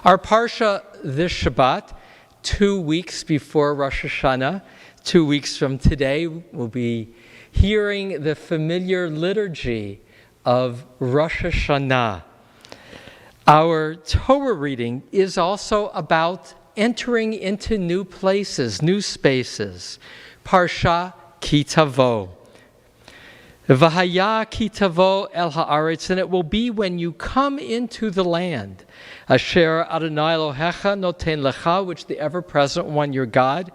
Our Parsha this Shabbat, 2 weeks before Rosh Hashanah, 2 weeks from today, we'll be hearing the familiar liturgy of Rosh Hashanah. Our Torah reading is also about entering into new places, new spaces. Parsha Ki Tavo. V'haya ki tavo el haaretz, and it will be when you come into the land, asher Adonai Elohecha noten lecha, which the ever-present one, your God,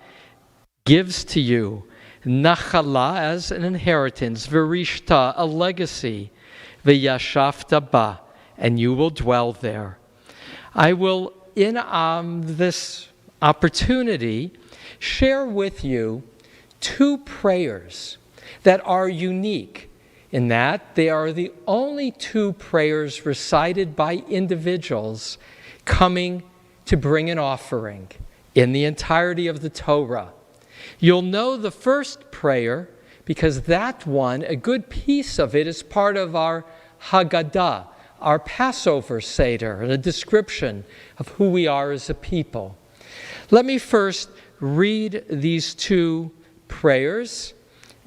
gives to you, nachala, as an inheritance, v'rishta, a legacy, v'yashafta ba, and you will dwell there. I will, in this opportunity, share with you 2 prayers that are unique in that they are the only 2 prayers recited by individuals coming to bring an offering in the entirety of the Torah. You'll know the first prayer because that one, a good piece of it, is part of our Haggadah, our Passover Seder, and a description of who we are as a people. Let me first read these 2 prayers,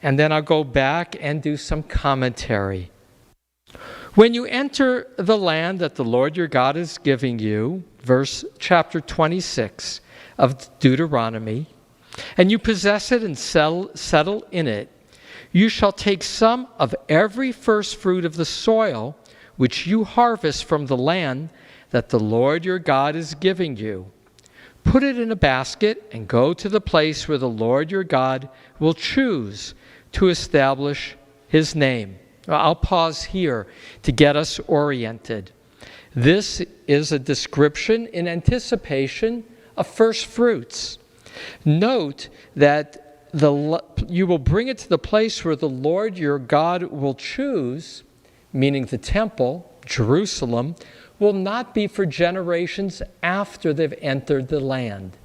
and then I'll go back and do some commentary. When you enter the land that the Lord your God is giving you, chapter 26 of Deuteronomy, and you possess it and settle in it, you shall take some of every first fruit of the soil which you harvest from the land that the Lord your God is giving you. Put it in a basket and go to the place where the Lord your God will choose to establish his name. I'll pause here to get us oriented. This is a description in anticipation of first fruits. Note that you will bring it to the place where the Lord your God will choose, meaning the temple, Jerusalem, will not be for generations after they've entered the land.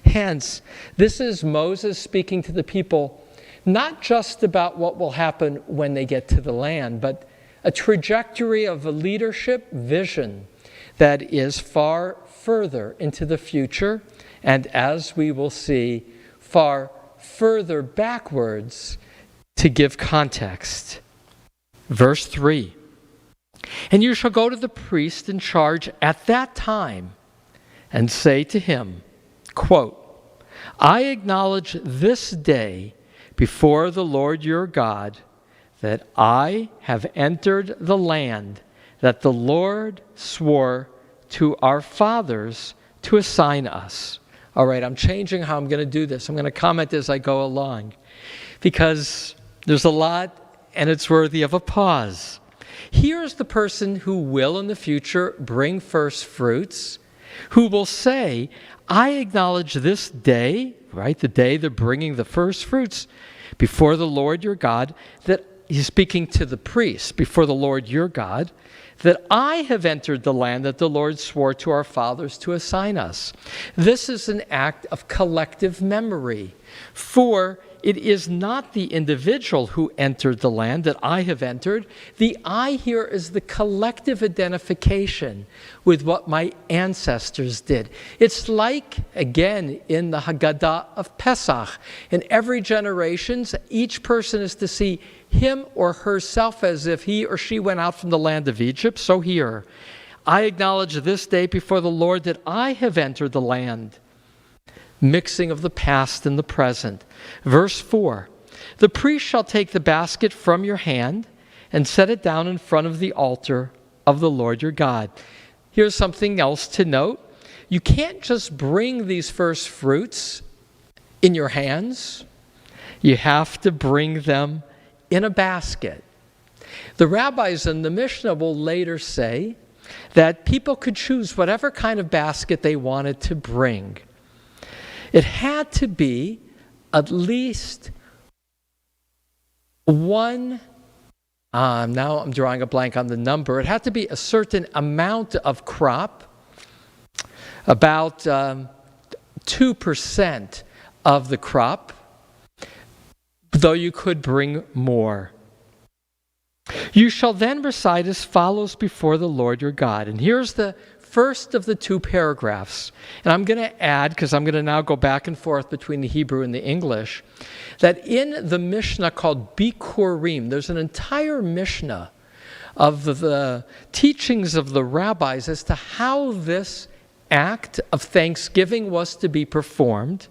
Hence, this is Moses speaking to the people not just about what will happen when they get to the land, but a trajectory of a leadership vision that is far further into the future, and as we will see, far further backwards to give context. Verse 3, and you shall go to the priest in charge at that time and say to him, quote, I acknowledge this day before the Lord your God that I have entered the land that the Lord swore to our fathers to assign us. All right, I'm changing how I'm going to do this. I'm going to comment as I go along because there's a lot and it's worthy of a pause. Here's the person who will in the future bring first fruits, who will say, I acknowledge this day, right, the day they're bringing the first fruits before the Lord your God, that he's speaking to the priest, before the Lord your God, that I have entered the land that the Lord swore to our fathers to assign us. This is an act of collective memory, for it is not the individual who entered the land that I have entered. The I here is the collective identification with what my ancestors did. It's like, again, in the Haggadah of Pesach. In every generation, each person is to see him or herself as if he or she went out from the land of Egypt. So here, I acknowledge this day before the Lord that I have entered the land. Mixing of the past and the present. Verse 4, the priest shall take the basket from your hand and set it down in front of the altar of the Lord your God. Here's something else to note. You can't just bring these first fruits in your hands. You have to bring them in a basket. The rabbis in the Mishnah will later say that people could choose whatever kind of basket they wanted to bring. It had to be at least one, now I'm drawing a blank on the number, it had to be a certain amount of crop, about 2% of the crop, though you could bring more. You shall then recite as follows before the Lord your God. And here's the first of the two paragraphs. And I'm going to add, because I'm going to now go back and forth between the Hebrew and the English, that in the Mishnah called Bikurim, there's an entire Mishnah of the teachings of the rabbis as to how this act of thanksgiving was to be performed,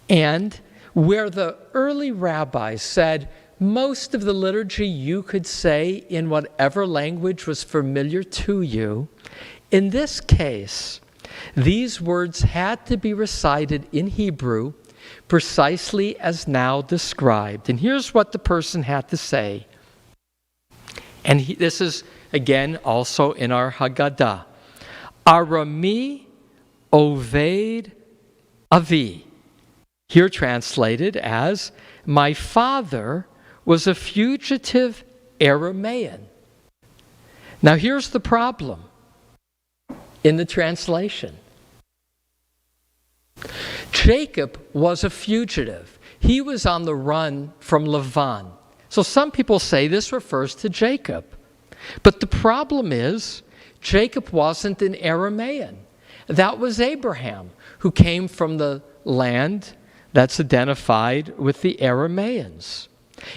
and where the early rabbis said most of the liturgy you could say in whatever language was familiar to you. In this case, these words had to be recited in Hebrew precisely as now described. And here's what the person had to say. And this is, again, also in our Haggadah. Arami Oved Avi. Here translated as, my father was a fugitive Aramaean. Now here's the problem in the translation. Jacob was a fugitive. He was on the run from Lavan. So some people say this refers to Jacob. But the problem is, Jacob wasn't an Aramaean. That was Abraham, who came from the land that's identified with the Aramaeans.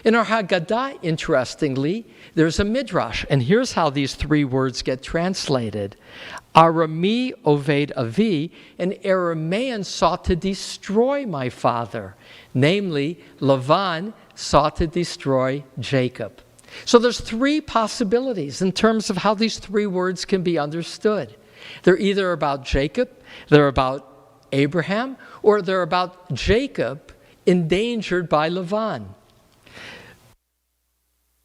In our Haggadah, interestingly, there's a midrash, and here's how these three words get translated. Arami Oved Avi, an Aramaean sought to destroy my father. Namely, Lavan sought to destroy Jacob. So there's three possibilities in terms of how these three words can be understood. They're either about Jacob, they're about Abraham, or they're about Jacob endangered by Lavan.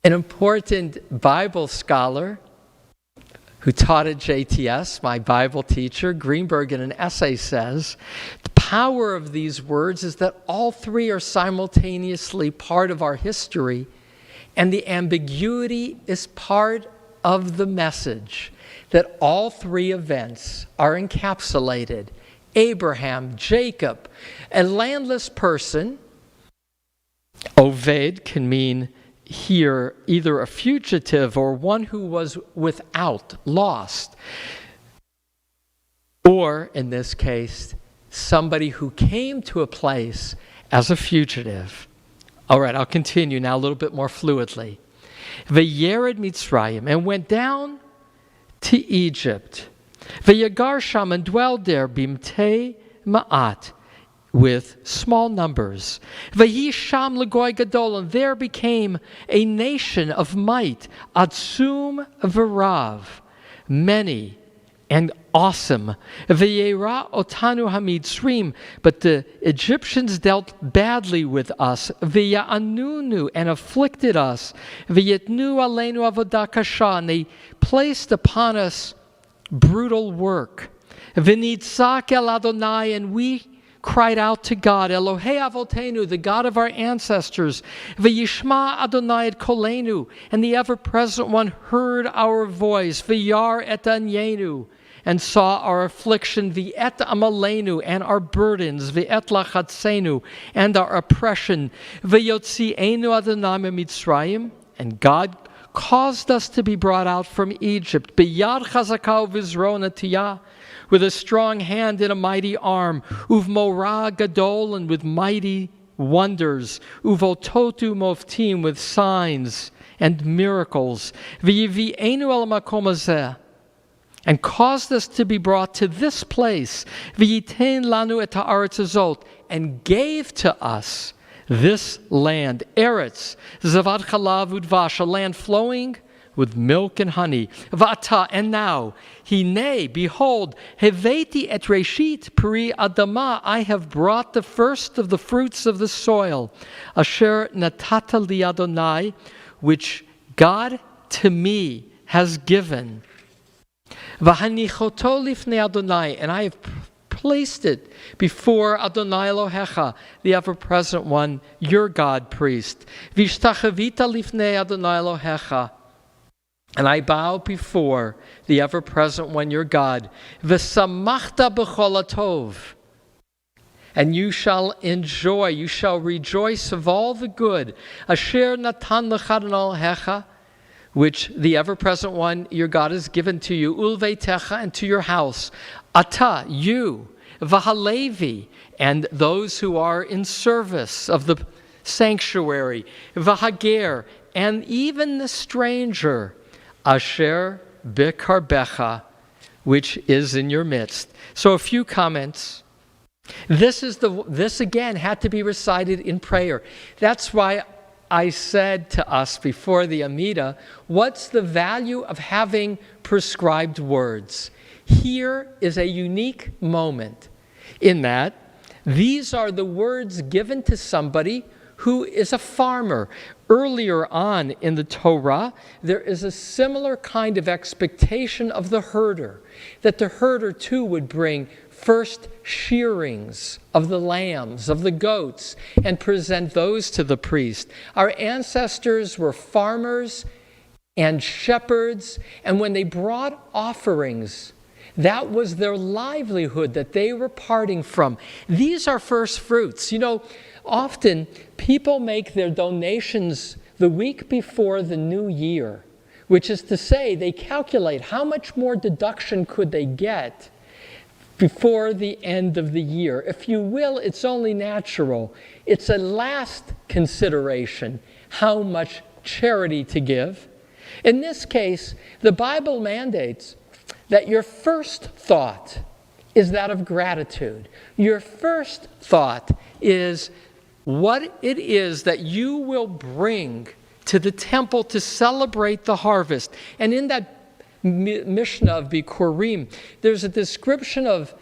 An important Bible scholar who taught at JTS, my Bible teacher, Greenberg, in an essay says, the power of these words is that all three are simultaneously part of our history, and the ambiguity is part of the message, that all three events are encapsulated. Abraham, Jacob, a landless person. Oved can mean here either a fugitive or one who was without, lost. Or, in this case, somebody who came to a place as a fugitive. All right, I'll continue now a little bit more fluidly. Vayered Mitzrayim, and went down to Egypt. Vayagar Sham, and dwelled there, bimtei ma'at, with small numbers. Vayi Sham Lagoy Gadol, and there became a nation of might, Atzum V'Rav, many and awesome. Vayera Otanu Hamitzrim, but the Egyptians dealt badly with us. Vaya'anunu, and afflicted us. Vayetnu Aleinu Avodah Kasha, and they placed upon us brutal work. V'nitzak El Adonai, and we cried out to God, Elohei Avotenu, the God of our ancestors. V'yishma Adonai et kolenu, and the ever-present one heard our voice. V'yar et anyenu, and saw our affliction. V'et amalenu, and our burdens. V'et lachatzenu, and our oppression. V'yotzienu Adonai mitzrayim, and God caused us to be brought out from Egypt. B'yad chazakah v'zrona tiyah, with a strong hand and a mighty arm, uvmora gadol, and with mighty wonders, uvototu moftim, with signs and miracles, v'yivi'enu el makom hazeh, and caused us to be brought to this place, v'yitein lanu et ha'aretz azot, and gave to us this land, Eretz, zavad chalav udvash, a land flowing with milk and honey. Vata, and now, hine, behold, heveti et reshit peri adama, I have brought the first of the fruits of the soil, asher natata li Adonai, which God to me has given. V'hanichoto lifnei Adonai, and I have placed it before Adonai Elohecha, the ever-present one, your God priest. V'ishtachavita lifnei Adonai Elohecha, and I bow before the ever-present one, your God. V'samachta b'chol hatov, and you shall enjoy, you shall rejoice of all the good. Asher natan lecha Adonai Elohecha, which the ever-present one, your God, has given to you, ulveitecha, and to your house, ata, you, v'halevi, and those who are in service of the sanctuary, v'hager, and even the stranger, asher bekarbecha, which is in your midst. So a few comments. This again had to be recited in prayer. That's why I said to us before the Amida, what's the value of having prescribed words? Here is a unique moment in that these are the words given to somebody who is a farmer. Earlier on in the Torah, there is a similar kind of expectation of the herder, that the herder too would bring first shearings of the lambs, of the goats, and present those to the priest. Our ancestors were farmers and shepherds, and when they brought offerings, that was their livelihood that they were parting from. These are first fruits. You know, often people make their donations the week before the new year, which is to say they calculate how much more deduction could they get before the end of the year. If you will, it's only natural. It's a last consideration, how much charity to give. In this case, the Bible mandates that your first thought is that of gratitude. Your first thought is what it is that you will bring to the temple to celebrate the harvest. And in that Mishnah of Bikurim, there's a description of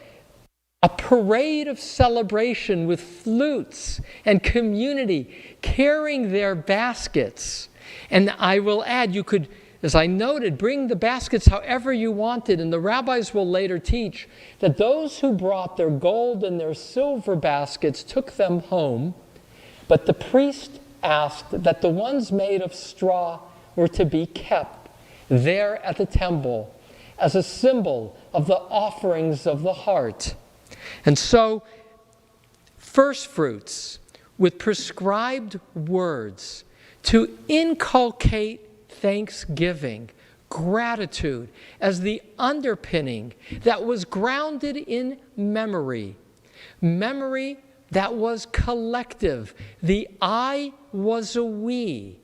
a parade of celebration with flutes and community carrying their baskets. And I will add, you could, as I noted, bring the baskets however you wanted. And the rabbis will later teach that those who brought their gold and their silver baskets took them home, but the priest asked that the ones made of straw were to be kept there at the temple as a symbol of the offerings of the heart. And so, first fruits with prescribed words to inculcate thanksgiving, gratitude as the underpinning that was grounded in memory. Memory that was collective. The I was a we.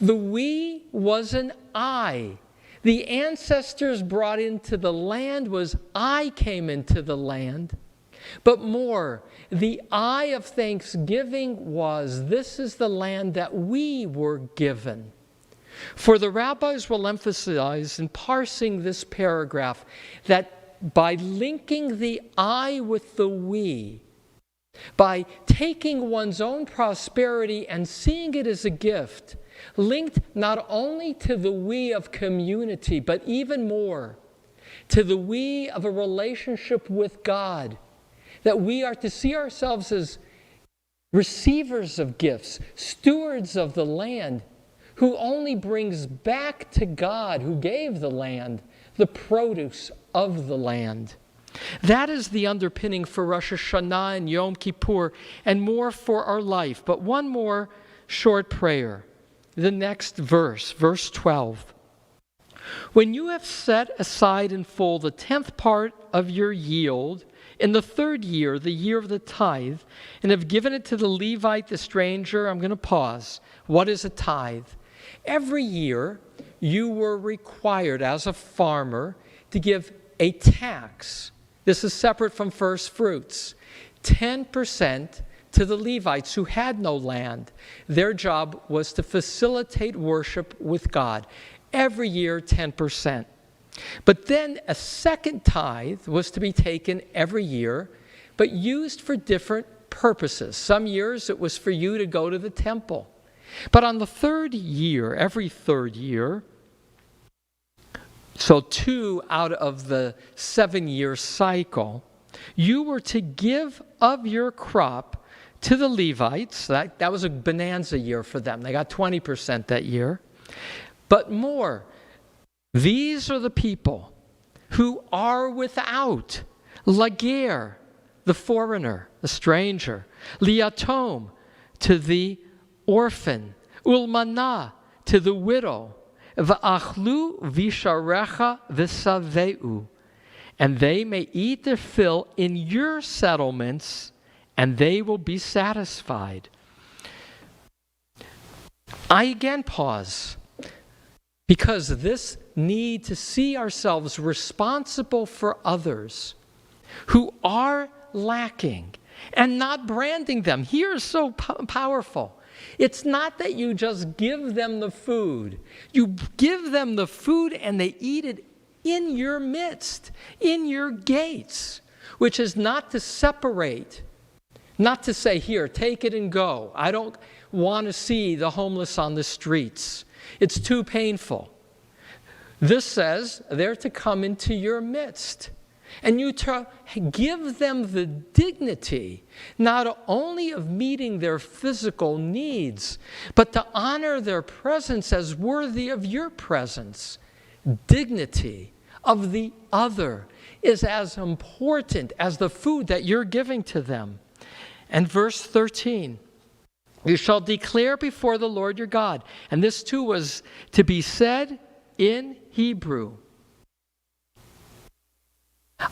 The we was an I. The ancestors brought into the land was I came into the land. But more, the I of thanksgiving was this is the land that we were given. For the rabbis will emphasize in parsing this paragraph that by linking the I with the we, by taking one's own prosperity and seeing it as a gift, linked not only to the we of community, but even more to the we of a relationship with God, that we are to see ourselves as receivers of gifts, stewards of the land, who only brings back to God, who gave the land, the produce of the land. That is the underpinning for Rosh Hashanah and Yom Kippur, and more for our life. But one more short prayer. The next verse, verse 12. When you have set aside in full the 10th part of your yield in the 3rd year, the year of the tithe, and have given it to the Levite, the stranger, I'm going to pause. What is a tithe? Every year, you were required as a farmer to give a tax. This is separate from first fruits. 10% to the Levites who had no land. Their job was to facilitate worship with God. Every year, 10%. But then a second tithe was to be taken every year, but used for different purposes. Some years it was for you to go to the temple. But on the 3rd year, every 3rd year, so 2 out of the 7-year cycle, you were to give of your crop to the Levites. That was a bonanza year for them. They got 20% that year. But more, these are the people who are without. Lager, the foreigner, the stranger. Liatom, to the orphan. Ulmana, to the widow. V'achlu visharecha v'saveu. And they may eat their fill in your settlements, and they will be satisfied. I again pause, because this need to see ourselves responsible for others who are lacking and not branding them here is so powerful. It's not that you just give them the food. You give them the food and they eat it in your midst, in your gates, which is not to separate, not to say, here, take it and go. I don't want to see the homeless on the streets. It's too painful. This says they're to come into your midst. And you to give them the dignity, not only of meeting their physical needs, but to honor their presence as worthy of your presence. Dignity of the other is as important as the food that you're giving to them. And verse 13, you shall declare before the Lord your God. And this too was to be said in Hebrew.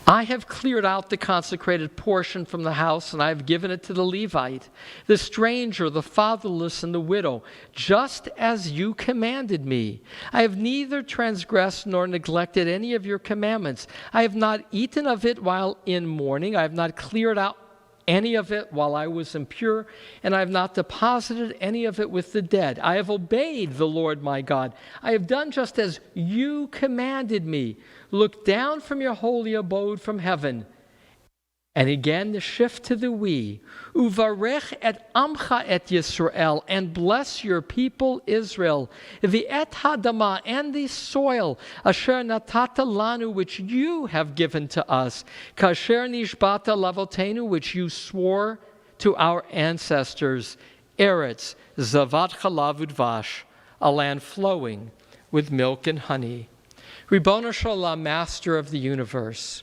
I have cleared out the consecrated portion from the house, and I have given it to the Levite, the stranger, the fatherless, and the widow, just as you commanded me. I have neither transgressed nor neglected any of your commandments. I have not eaten of it while in mourning. I have not cleared out any of it while I was impure, and I have not deposited any of it with the dead. I have obeyed the Lord my God. I have done just as you commanded me. Look down from your holy abode from heaven. And again, the shift to the we. Uvarech et amcha et Yisrael, and bless your people Israel. V'et hadama, and the soil, asher natata lanu, which you have given to us. Kasher nishbata lavotenu, which you swore to our ancestors. Eretz, zavat chalav udvash, a land flowing with milk and honey. Ribono Shalom, Master of the universe,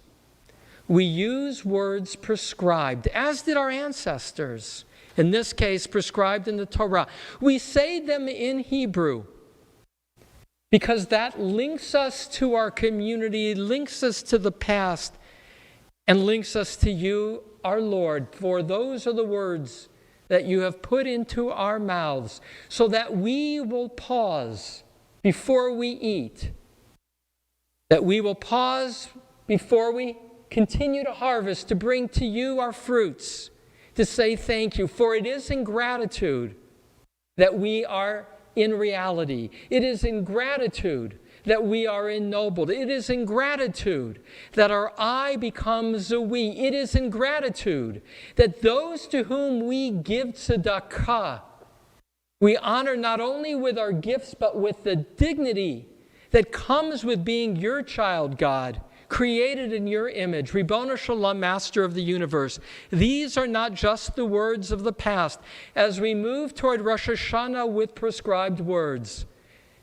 we use words prescribed, as did our ancestors, in this case prescribed in the Torah. We say them in Hebrew because that links us to our community, links us to the past, and links us to you, our Lord, for those are the words that you have put into our mouths, so that we will pause before we eat, that we will pause before we continue to harvest, to bring to you our fruits, to say thank you. For it is in gratitude that we are in reality. It is in gratitude that we are ennobled. It is in gratitude that our I becomes a we. It is in gratitude that those to whom we give tzedakah, we honor not only with our gifts, but with the dignity that comes with being your child, God, created in your image. Ribono Shalom, Master of the universe. These are not just the words of the past. As we move toward Rosh Hashanah with prescribed words,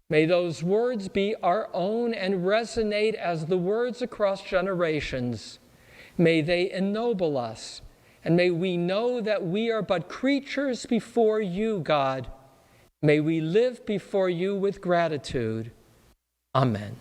may those words be our own and resonate as the words across generations. May they ennoble us, and may we know that we are but creatures before you, God. May we live before you with gratitude. Amen.